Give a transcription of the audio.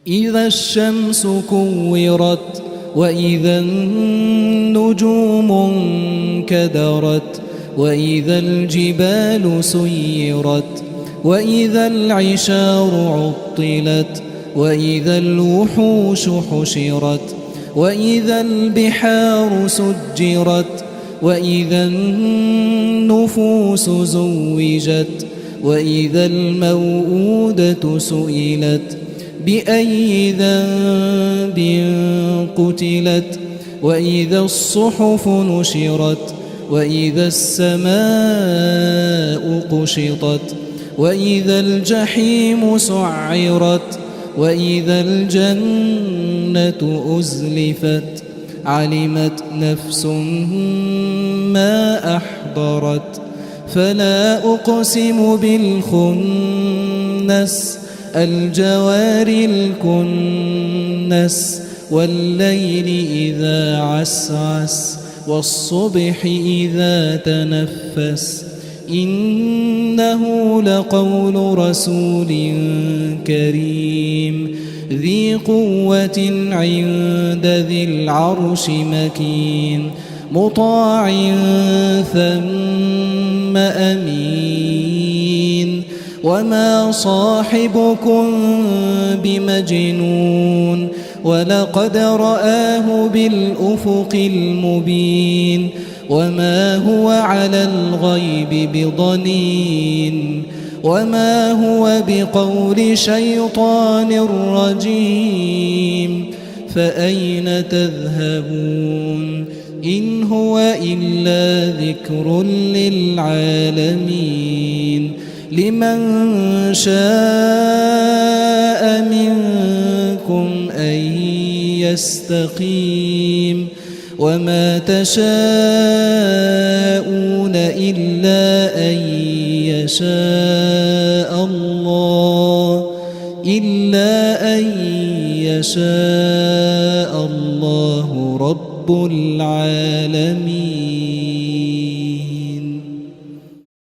إذا الشمس كورت وإذا النجوم انكدرت وإذا الجبال سيرت وإذا العشار عطلت وإذا الوحوش حشرت وإذا البحار سجرت وإذا النفوس زوجت وإذا الموءودة سئلت بأي ذنب قتلت وإذا الصحف نشرت وإذا السماء كشطت وإذا الجحيم سعرت وإذا الجنة أزلفت علمت نفس ما أحضرت فلا أقسم بالخنس الجوار الكنس والليل إذا عسعس والصبح إذا تنفس إنه لقول رسول كريم ذي قوة عند ذي العرش مكين مطاع ثم أمين وما صاحبكم بمجنون ولقد رآه بالأفق المبين وما هو على الغيب بضنين وما هو بقول شيطان رجيم فأين تذهبون إن هو إلا ذكر للعالمين لمن شاء منكم أن يستقيم وما تشاءون إلا أن يشاء الله رب العالمين.